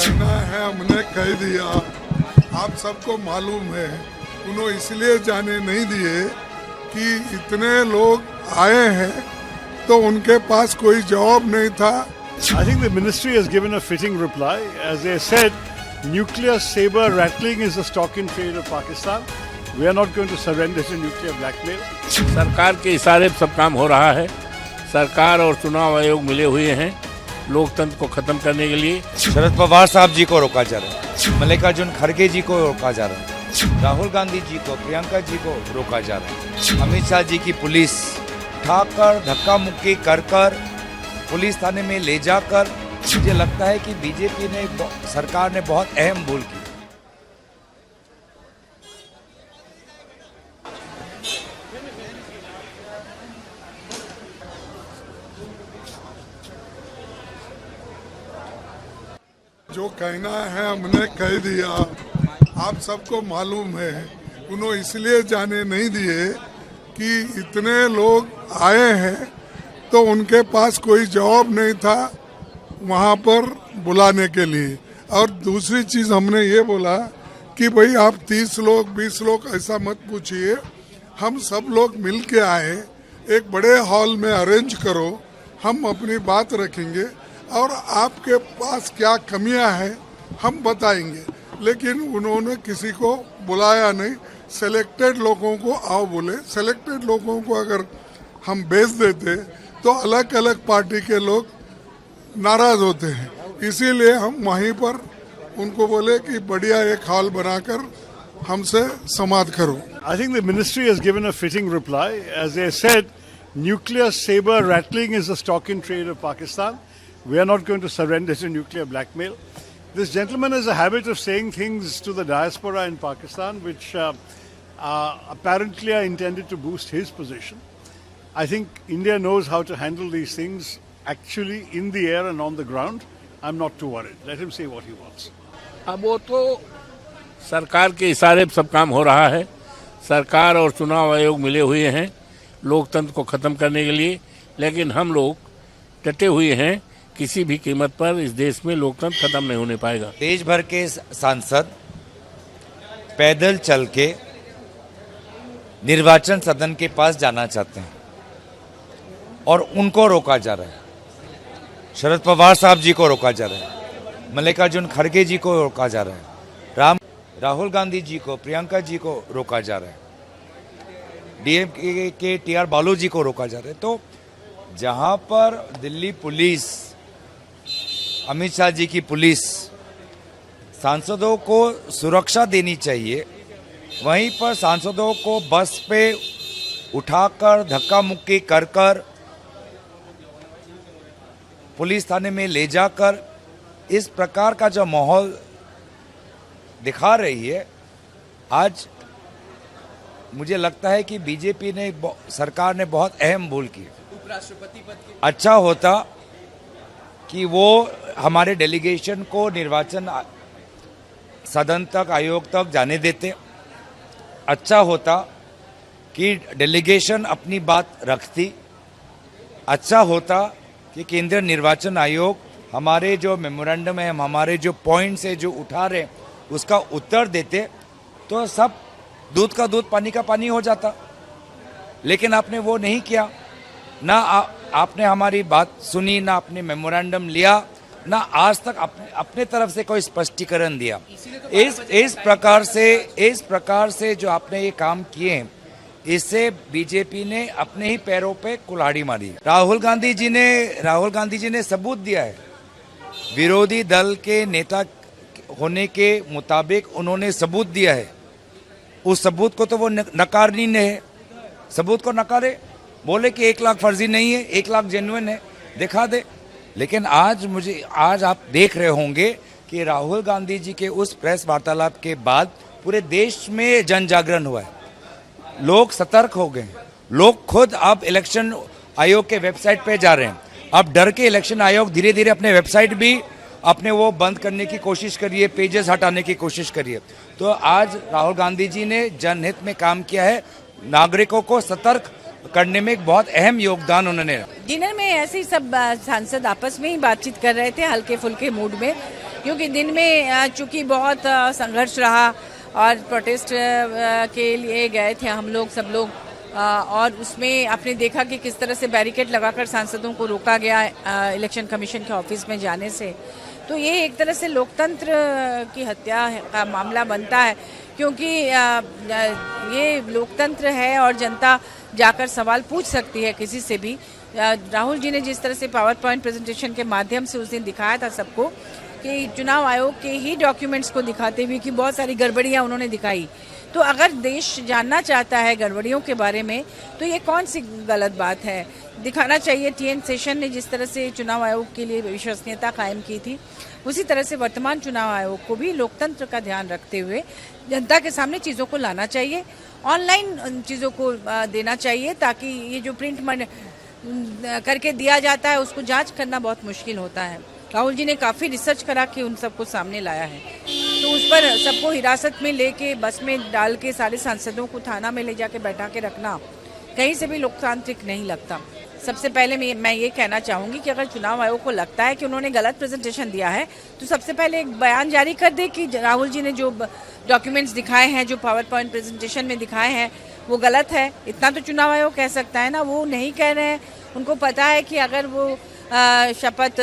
कहना है हमने कह दिया। आप सबको मालूम है, उन्होंने इसलिए जाने नहीं दिए कि इतने लोग आए हैं तो उनके पास कोई जवाब नहीं था। I think the ministry has given a fitting reply. As they said, nuclear saber rattling is the stock in trade of Pakistan. We are not going to surrender to nuclear blackmail. सरकार के इशारे पे सब काम हो रहा है। सरकार और चुनाव आयोग मिले हुए हैं लोकतंत्र को खत्म करने के लिए। शरद पवार साहब जी को रोका जा रहा है, मल्लिकार्जुन खड़गे जी को रोका जा रहा है, राहुल गांधी जी को, प्रियंका जी को रोका जा रहा है। अमित शाह जी की पुलिस उठाकर धक्का मुक्की कर पुलिस थाने में ले जाकर, मुझे लगता है कि बीजेपी ने, सरकार ने बहुत अहम भूल की। जो कहना है हमने कह दिया। आप सबको मालूम है, उन्होंने इसलिए जाने नहीं दिए कि इतने लोग आए हैं तो उनके पास कोई जवाब नहीं था वहाँ पर बुलाने के लिए। और दूसरी चीज़ हमने ये बोला कि भाई आप 30 लोग 20 लोग ऐसा मत पूछिए, हम सब लोग मिल के आए, एक बड़े हॉल में अरेंज करो, हम अपनी बात रखेंगे और आपके पास क्या कमियां हैं हम बताएंगे। लेकिन उन्होंने किसी को बुलाया नहीं, सेलेक्टेड लोगों को आओ बोले। सेलेक्टेड लोगों को अगर हम भेज देते तो अलग अलग पार्टी के लोग नाराज होते हैं, इसीलिए हम वहीं पर उनको बोले कि बढ़िया एक हॉल बनाकर हमसे संवाद करो। I think the ministry has given a fitting reply. As they said, nuclear saber rattling is the stock in trade of Pakistan. We are not going to surrender to nuclear blackmail. This gentleman has a habit of saying things to the diaspora in Pakistan which apparently are intended to boost his position. I think India knows how to handle these things actually in the air and on the ground. I'm not too worried. Let him say what he wants. अब वो तो सरकार के इशारे पे सब काम हो रहा है। सरकार और चुनाव आयोग मिले हुए हैं लोकतंत्र को खत्म करने के लिए, लेकिन हम लोग डटे हुए हैं, किसी भी कीमत पर इस देश में लोकतंत्र खत्म नहीं होने पाएगा। देश भर के सांसद पैदल चल के निर्वाचन सदन के पास जाना चाहते हैं और उनको रोका जा रहा है। शरद पवार साहब जी को रोका जा रहा है, मल्लिकार्जुन खड़गे जी को रोका जा रहा है, राहुल गांधी जी को, प्रियंका जी को रोका जा रहा है, डीएमके के टीआर बालू जी को रोका जा रहा है। तो जहां पर दिल्ली पुलिस, अमित शाह जी की पुलिस सांसदों को सुरक्षा देनी चाहिए, वहीं पर सांसदों को बस पे उठाकर धक्का मुक्की कर पुलिस थाने में ले जाकर इस प्रकार का जो माहौल दिखा रही है, आज मुझे लगता है कि बीजेपी ने, सरकार ने बहुत अहम भूल की। अच्छा होता कि वो हमारे डेलीगेशन को निर्वाचन सदन तक, आयोग तक जाने देते। अच्छा होता कि डेलीगेशन अपनी बात रखती। अच्छा होता कि केंद्रीय निर्वाचन आयोग हमारे जो मेमोरेंडम है, हमारे जो पॉइंट्स है जो उठा रहे, उसका उत्तर देते, तो सब दूध का दूध पानी का पानी हो जाता। लेकिन आपने वो नहीं किया। ना आपने हमारी बात सुनी, ना आपने मेमोरेंडम लिया, ना आज तक अपने तरफ से कोई स्पष्टीकरण दिया। इस प्रकार से जो आपने ये काम किए हैं, इससे बीजेपी ने अपने ही पैरों पे कुल्हाड़ी मारी। राहुल गांधी जी ने सबूत दिया है, विरोधी दल के नेता होने के मुताबिक उन्होंने सबूत दिया है। उस सबूत को तो वो नकारनी है, सबूत को नकारे, बोले कि 1 लाख फर्जी नहीं है, 1 लाख जेन्युइन है, दिखा दे। लेकिन आज आप देख रहे होंगे कि राहुल गांधी जी के उस प्रेस वार्तालाप के बाद पूरे देश में जन जागरण हुआ है। लोग सतर्क हो गए, लोग खुद अब इलेक्शन आयोग के वेबसाइट पे जा रहे हैं। अब डर के इलेक्शन आयोग धीरे धीरे अपने वेबसाइट भी अपने वो बंद करने की कोशिश करिए, पेजेस हटाने की कोशिश करिए। तो आज राहुल गांधी जी ने जनहित में काम किया है, नागरिकों को सतर्क करने में एक बहुत अहम योगदान उन्होंने। डिनर में ऐसे ही सब सांसद आपस में ही बातचीत कर रहे थे हल्के फुल्के मूड में, क्योंकि दिन में चूंकि बहुत संघर्ष रहा और प्रोटेस्ट के लिए गए थे हम लोग सब लोग, और उसमें आपने देखा कि किस तरह से बैरिकेड लगाकर सांसदों को रोका गया इलेक्शन कमीशन के ऑफिस में जाने से। तो ये एक तरह से लोकतंत्र की हत्या का मामला बनता है, क्योंकि ये लोकतंत्र है और जनता जाकर सवाल पूछ सकती है किसी से भी। राहुल जी ने जिस तरह से पावर पॉइंट प्रेजेंटेशन के माध्यम से उस दिन दिखाया था सबको कि चुनाव आयोग के ही डॉक्यूमेंट्स को दिखाते हुए कि बहुत सारी गड़बड़ियां उन्होंने दिखाई, तो अगर देश जानना चाहता है गड़बड़ियों के बारे में तो ये कौन सी गलत बात है। दिखाना चाहिए। टीएन शेषन ने जिस तरह से चुनाव आयोग के लिए विश्वसनीयता कायम की थी, उसी तरह से वर्तमान चुनाव आयोग को भी लोकतंत्र का ध्यान रखते हुए जनता के सामने चीज़ों को लाना चाहिए, ऑनलाइन चीज़ों को देना चाहिए, ताकि ये जो प्रिंट करके दिया जाता है उसको जांच करना बहुत मुश्किल होता है। राहुल जी ने काफ़ी रिसर्च करा के उन सबको सामने लाया है, तो उस पर सबको हिरासत में लेके बस में डाल के सारे सांसदों को थाना में ले जाके बैठा के रखना कहीं से भी लोकतांत्रिक नहीं लगता। सबसे पहले मैं ये कहना चाहूँगी कि अगर चुनाव आयोग को लगता है कि उन्होंने गलत प्रेजेंटेशन दिया है तो सबसे पहले एक बयान जारी कर दे कि राहुल जी ने जो डॉक्यूमेंट्स दिखाए हैं, जो पावर पॉइंट प्रेजेंटेशन में दिखाए हैं, वो गलत है। इतना तो चुनाव आयोग कह सकता है ना। वो नहीं कह रहे हैं। उनको पता है कि अगर वो शपथ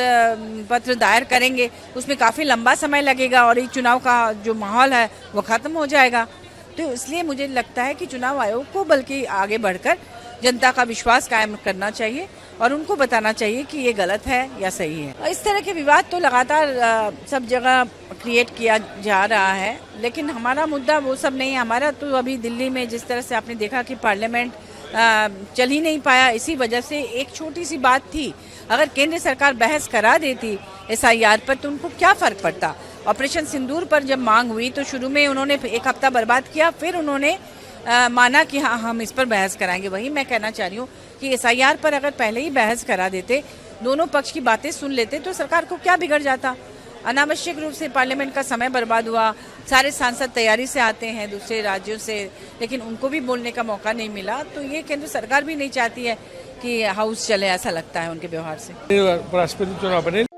पत्र दायर करेंगे उसमें काफ़ी लंबा समय लगेगा और ये चुनाव का जो माहौल है वो ख़त्म हो जाएगा। तो इसलिए मुझे लगता है कि चुनाव आयोग को बल्कि आगे बढ़कर जनता का विश्वास कायम करना चाहिए और उनको बताना चाहिए कि ये गलत है या सही है। इस तरह के विवाद तो लगातार सब जगह क्रिएट किया जा रहा है, लेकिन हमारा मुद्दा वो सब नहीं है। हमारा तो अभी दिल्ली में जिस तरह से आपने देखा कि पार्लियामेंट चल ही नहीं पाया, इसी वजह से एक छोटी सी बात थी। अगर केंद्र सरकार बहस करा देती SIR पर तो उनको क्या फ़र्क पड़ता। ऑपरेशन सिंदूर पर जब मांग हुई तो शुरू में उन्होंने एक हफ्ता बर्बाद किया, फिर उन्होंने माना कि हाँ हम इस पर बहस कराएंगे। वही मैं कहना चाह रही हूँ कि SIR पर अगर पहले ही बहस करा देते, दोनों पक्ष की बातें सुन लेते तो सरकार को क्या बिगड़ जाता। अनावश्यक रूप से पार्लियामेंट का समय बर्बाद हुआ। सारे सांसद तैयारी से आते हैं दूसरे राज्यों से, लेकिन उनको भी बोलने का मौका नहीं मिला। तो ये केंद्र सरकार भी नहीं चाहती है कि हाउस चले, ऐसा लगता है उनके व्यवहार से। राष्ट्रपति चुनाव बने